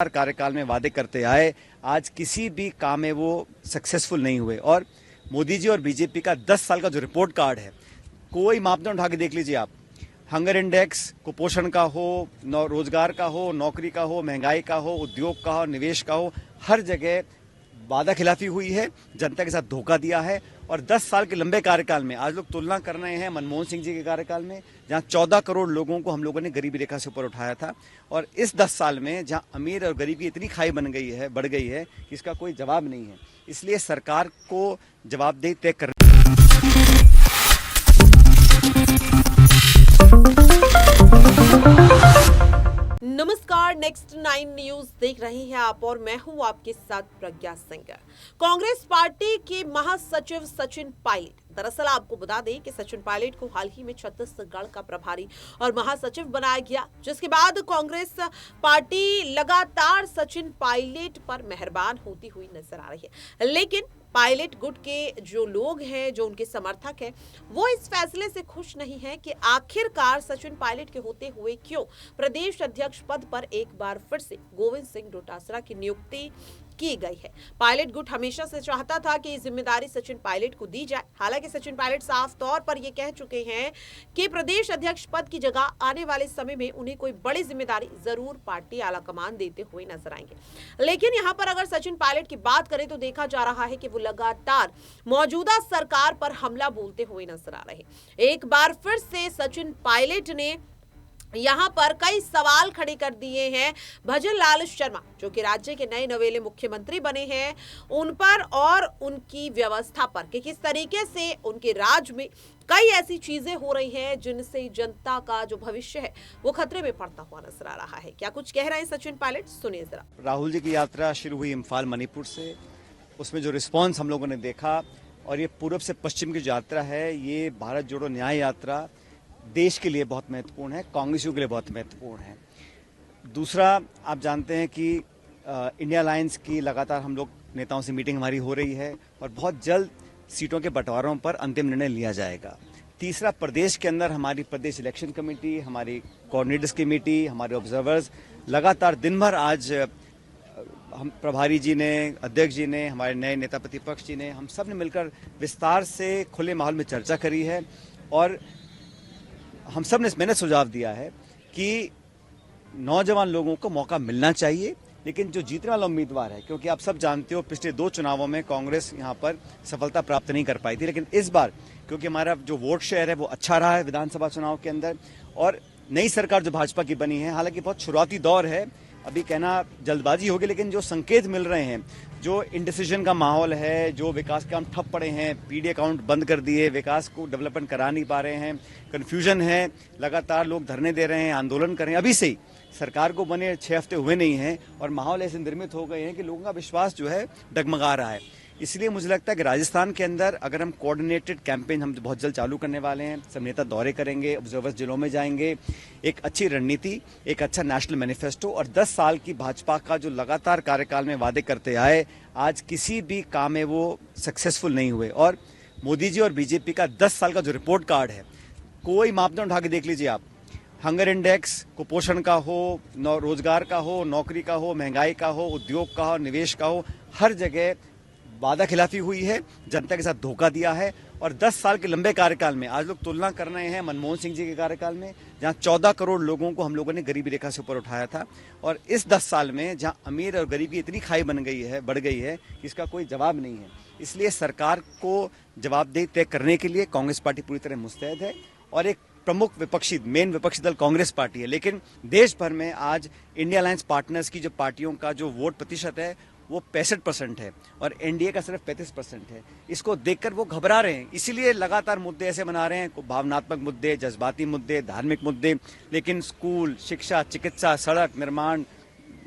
कार्यकाल में वादे करते आए, आज किसी भी काम में वो सक्सेसफुल नहीं हुए। और मोदी जी और बीजेपी का 10 साल का जो रिपोर्ट कार्ड है, कोई मापदंड उठा के देख लीजिए आप। हंगर इंडेक्स, कुपोषण का हो, रोजगार का हो, नौकरी का हो, महंगाई का हो, उद्योग का हो, निवेश का हो, हर जगह वादा खिलाफी हुई है, जनता के साथ धोखा दिया है। और 10 साल के लंबे कार्यकाल में आज लोग तुलना कर रहे हैं मनमोहन सिंह जी के कार्यकाल में, जहां 14 करोड़ लोगों को हम लोगों ने गरीबी रेखा से ऊपर उठाया था, और इस 10 साल में जहां अमीर और गरीब की इतनी खाई बढ़ गई है कि इसका कोई जवाब नहीं है। इसलिए सरकार को जवाबदेही तय करना। नमस्कार, नेक्स्ट 9 न्यूज देख रहे हैं आप और मैं हूं आपके साथ प्रज्ञा सिंह। कांग्रेस पार्टी के महासचिव सचिन पायलट, दरअसल आपको बता दें कि सचिन पायलट को हाल ही में छत्तीसगढ़ का प्रभारी और महासचिव बनाया गया, जिसके बाद कांग्रेस पार्टी लगातार सचिन पायलट पर मेहरबान होती हुई नजर आ रही है। लेकिन पायलट गुट के जो लोग हैं, जो उनके समर्थक हैं, वो इस फैसले से खुश नहीं है कि आखिरकार सचिन पायलट के होते हुए क्यों प्रदेश अध्यक्ष पद पर एक बार फिर से गोविंद सिंह डोटासरा की नियुक्ति की गई है। पायलट गुट हमेशा से चाहता था कि जिम्मेदारी सचिन पायलट को दी जाए। हालांकि सचिन पायलट साफ तौर पर यह कह चुके हैं कि प्रदेश अध्यक्ष पद की जगह आने वाले समय में उन्हें कोई बड़ी जिम्मेदारी जरूर पार्टी आलाकमान देते हुए नजर आएंगे। लेकिन यहाँ पर अगर सचिन पायलट की बात करें तो देखा जा रहा है कि वो लगातार मौजूदा सरकार पर हमला बोलते हुए नजर आ रहे हैं। एक बार फिर से सचिन पायलट ने यहां पर कई सवाल खड़े कर दिए हैं भजन लाल शर्मा, जो कि राज्य के नए नवेले मुख्यमंत्री बने हैं, उन पर और उनकी व्यवस्था पर कि किस तरीके से उनके राज्य में कई ऐसी चीजें हो रही हैं जिनसे जनता का जो भविष्य है वो खतरे में पड़ता हुआ नजर आ रहा है। क्या कुछ कह रहे हैं सचिन पायलट, सुनिए जरा। राहुल जी की यात्रा शुरू हुई इम्फाल मणिपुर से, उसमें जो रिस्पॉन्स हम लोगों ने देखा, और ये पूर्व से पश्चिम की जो यात्रा है, ये भारत जोड़ो न्याय यात्रा देश के लिए बहुत महत्वपूर्ण है, कांग्रेसियों के लिए बहुत महत्वपूर्ण है। दूसरा, आप जानते हैं कि इंडिया अलायंस की लगातार हम लोग नेताओं से मीटिंग हमारी हो रही है, और बहुत जल्द सीटों के बंटवारों पर अंतिम निर्णय लिया जाएगा। तीसरा, प्रदेश के अंदर हमारी प्रदेश इलेक्शन कमेटी, हमारी कोऑर्डिनेटर्स कमेटी, हमारे ऑब्जर्वर्स लगातार दिन भर, आज हम प्रभारी जी ने, अध्यक्ष जी ने, हमारे नए नेता प्रतिपक्ष जी ने, हम सब ने मिलकर विस्तार से खुले माहौल में चर्चा करी है। और हम सब ने मैंने सुझाव दिया है कि नौजवान लोगों को मौका मिलना चाहिए, लेकिन जो जीतने वाला उम्मीदवार है, क्योंकि आप सब जानते हो पिछले 2 चुनावों में कांग्रेस यहां पर सफलता प्राप्त नहीं कर पाई थी, लेकिन इस बार क्योंकि हमारा जो वोट शेयर है वो अच्छा रहा है विधानसभा चुनाव के अंदर, और नई सरकार जो भाजपा की बनी है, हालांकि बहुत शुरुआती दौर है, अभी कहना जल्दबाजी होगी, लेकिन जो संकेत मिल रहे हैं, जो इंडिसीजन का माहौल है, जो विकास के काम ठप पड़े हैं, पीडी अकाउंट बंद कर दिए, विकास को डेवलपमेंट करा नहीं पा रहे हैं, कन्फ्यूजन है, लगातार लोग धरने दे रहे हैं, आंदोलन कर रहे हैं, अभी से ही सरकार को बने 6 हफ्ते हुए नहीं हैं, और माहौल ऐसे निर्मित हो गए हैं कि लोगों का विश्वास जो है डगमगा रहा है। इसलिए मुझे लगता है कि राजस्थान के अंदर अगर हम कोऑर्डिनेटेड कैंपेन हम बहुत जल्द चालू करने वाले हैं, सब नेता दौरे करेंगे, ऑब्जर्वर्स जिलों में जाएंगे, एक अच्छी रणनीति, एक अच्छा नेशनल मैनिफेस्टो, और 10 साल की भाजपा का जो लगातार कार्यकाल में वादे करते आए, आज किसी भी काम में वो सक्सेसफुल नहीं हुए। और मोदी जी और बीजेपी का 10 साल का जो रिपोर्ट कार्ड है, कोई मापदंड उठा के देख लीजिए आप। हंगर इंडेक्स, कुपोषण का हो, रोजगार का हो, नौकरी का हो, महंगाई का हो, उद्योग का हो, निवेश का हो, हर जगह वादा खिलाफी हुई है, जनता के साथ धोखा दिया है। और 10 साल के लंबे कार्यकाल में आज लोग तुलना कर रहे हैं मनमोहन सिंह जी के कार्यकाल में, जहां 14 करोड़ लोगों को हम लोगों ने गरीबी रेखा से ऊपर उठाया था, और इस 10 साल में जहां अमीर और गरीब की इतनी खाई बढ़ गई है कि इसका कोई जवाब नहीं है। इसलिए सरकार को जवाबदेही तय करने के लिए कांग्रेस पार्टी पूरी तरह मुस्तैद है, और एक प्रमुख मेन विपक्षी दल कांग्रेस पार्टी है, लेकिन देश भर में आज इंडिया अलायंस पार्टनर्स की जो पार्टियों का जो वोट प्रतिशत है वो 65% है, और एनडीए का सिर्फ 35% है। इसको देखकर वो घबरा रहे हैं, इसीलिए लगातार मुद्दे ऐसे बना रहे हैं, भावनात्मक मुद्दे, जज्बाती मुद्दे, धार्मिक मुद्दे, लेकिन स्कूल, शिक्षा, चिकित्सा, सड़क निर्माण,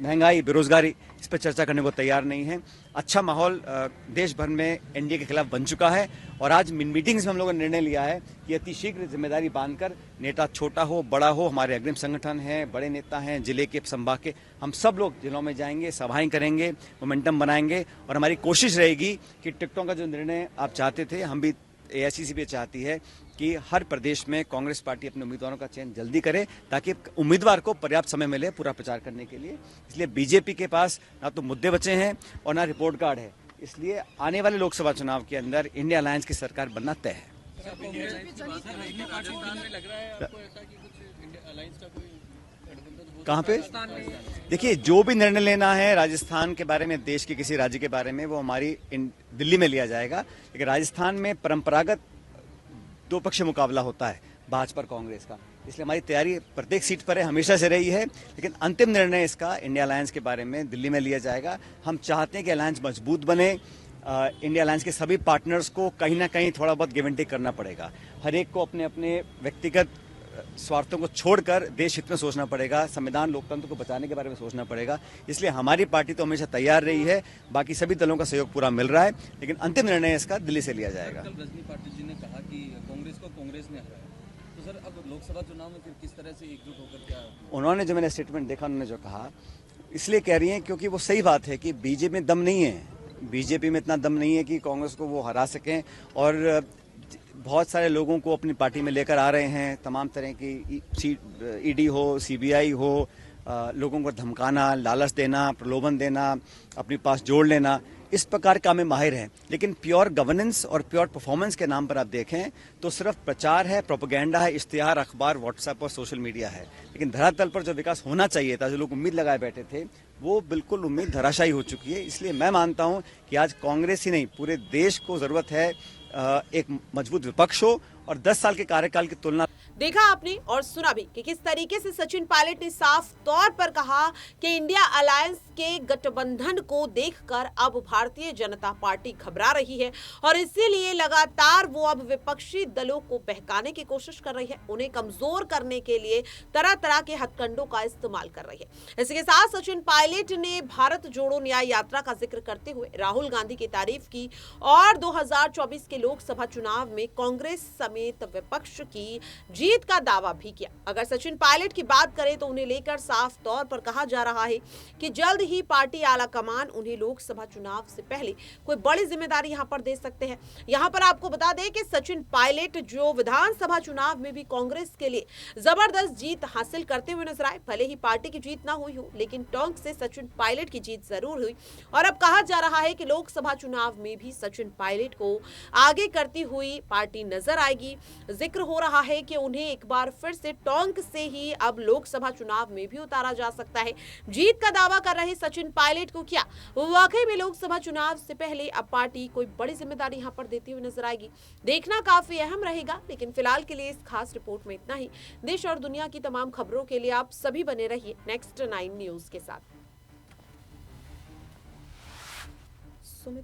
महंगाई, बेरोजगारी, इस पर चर्चा करने को तैयार नहीं है। अच्छा माहौल देश भर में एनडीए के खिलाफ बन चुका है, और आज मीटिंग्स में हम लोगों ने निर्णय लिया है कि अति शीघ्र जिम्मेदारी बांधकर, नेता छोटा हो बड़ा हो, हमारे अग्रिम संगठन हैं, बड़े नेता हैं, जिले के संभाग के, हम सब लोग जिलों में जाएंगे, सभाएं करेंगे, मोमेंटम बनाएंगे, और हमारी कोशिश रहेगी कि टिकटों का जो निर्णय आप चाहते थे, हम भी एआईसीसी भी चाहती है कि हर प्रदेश में कांग्रेस पार्टी अपने उम्मीदवारों का चयन जल्दी करे ताकि उम्मीदवार को पर्याप्त समय मिले पूरा प्रचार करने के लिए। इसलिए बीजेपी के पास ना तो मुद्दे बचे हैं और ना रिपोर्ट कार्ड है। इसलिए आने वाले लोकसभा चुनाव के अंदर इंडिया अलायंस की सरकार बनना तय है। कहाँ पे? देखिए, जो भी निर्णय लेना है राजस्थान के बारे में, देश के किसी राज्य के बारे में, वो हमारी दिल्ली में लिया जाएगा। लेकिन राजस्थान में परंपरागत दो पक्षीय मुकाबला होता है भाजपा और कांग्रेस का, इसलिए हमारी तैयारी प्रत्येक सीट पर है, हमेशा से रही है। लेकिन अंतिम निर्णय इसका इंडिया अलायंस के बारे में दिल्ली में लिया जाएगा। हम चाहते हैं कि अलायंस मजबूत बने। इंडिया अलायंस के सभी पार्टनर्स को कहीं ना कहीं थोड़ा बहुत गिव एंड टेक करना पड़ेगा। हर एक को अपने अपने व्यक्तिगत स्वार्थों को छोड़कर देश हित में सोचना पड़ेगा, संविधान लोकतंत्र को बचाने के बारे में सोचना पड़ेगा। इसलिए हमारी पार्टी तो हमेशा तैयार रही है, बाकी सभी दलों का सहयोग पूरा मिल रहा है, लेकिन अंतिम निर्णय इसका दिल्ली से लिया जाएगा। कल रजनी पाटिल जी ने कहा कि कांग्रेस को कांग्रेस ने हराया, तो सर अब लोकसभा चुनाव में फिर किस तरह से एकजुट होकर क्या? उन्होंने जो मैंने स्टेटमेंट देखा, उन्होंने जो कहा, इसलिए कह रही हैं क्योंकि वो सही बात है कि बीजेपी में दम नहीं है, बीजेपी में इतना दम नहीं है कि कांग्रेस को वो हरा सकें। और बहुत सारे लोगों को अपनी पार्टी में लेकर आ रहे हैं, तमाम तरह की ईडी हो, सीबीआई हो, लोगों को धमकाना, लालच देना, प्रलोभन देना, अपने पास जोड़ लेना, इस प्रकार का में माहिर हैं। लेकिन प्योर गवर्नेंस और प्योर परफॉर्मेंस के नाम पर आप देखें तो सिर्फ प्रचार है, प्रोपेगेंडा है, इश्तिहार, अखबार, व्हाट्सएप और सोशल मीडिया है। लेकिन धरातल पर जो विकास होना चाहिए था, जो लोग उम्मीद लगाए बैठे थे, वो बिल्कुल उम्मीद धराशायी हो चुकी है। इसलिए मैं मानता हूं कि आज कांग्रेस ही नहीं, पूरे देश को जरूरत है एक मजबूत विपक्ष हो और 10 साल के कार्यकाल की तुलना। देखा आपने और सुना भी कि किस तरीके से सचिन पायलट ने साफ तौर पर कहा कि इंडिया अलायंस के गठबंधन को देखकर अब भारतीय जनता पार्टी घबरा रही है और इसीलिए लगातार वो अब विपक्षी दलों को बहकाने की कोशिश कर रही है, उन्हें कमजोर करने के लिए तरह तरह के हथकंडों का इस्तेमाल कर रही है। इसी के साथ सचिन पायलट ने भारत जोड़ो न्याय यात्रा का जिक्र करते हुए राहुल गांधी की तारीफ की और 2024 के लोकसभा चुनाव में कांग्रेस समेत विपक्ष की जीत का दावा भी किया। अगर सचिन पायलट की बात करें तो उन्हें लेकर साफ तौर पर कहा जा रहा है कि जल्द ही पार्टी आला कमान उन्हें लोकसभा चुनाव से पहले कोई बड़ी जिम्मेदारी यहां पर दे सकते हैं। यहां पर आपको बता दें कि सचिन पायलट जो विधानसभा चुनाव में भी कांग्रेस के लिए जबरदस्त जीत हासिल करते हुए नजर आए। भले ही पार्टी की जीत ना हुई हो, लेकिन टोंक से सचिन पायलट की जीत जरूर हुई और अब कहा जा रहा है कि लोकसभा चुनाव में भी सचिन पायलट को आगे करती हुई पार्टी नजर आएगी। जिक्र हो रहा है कि उन्हें एक बार फिर से टोंक से ही अब लोकसभा चुनाव में भी उतारा जा सकता है। जीत का दावा कर रहे सचिन पायलट को क्या वाकई में लोकसभा चुनाव से पहले अब पार्टी कोई बड़ी जिम्मेदारी यहां पर देती हुई नजर आएगी? देखना काफी अहम रहेगा। लेकिन फिलहाल के लिए इस खास रिपोर्ट में इतना ही। देश और दुनिया की तमाम खबरों के लिए आप सभी बने रहिए नेक्स्ट 9 न्यूज के साथ।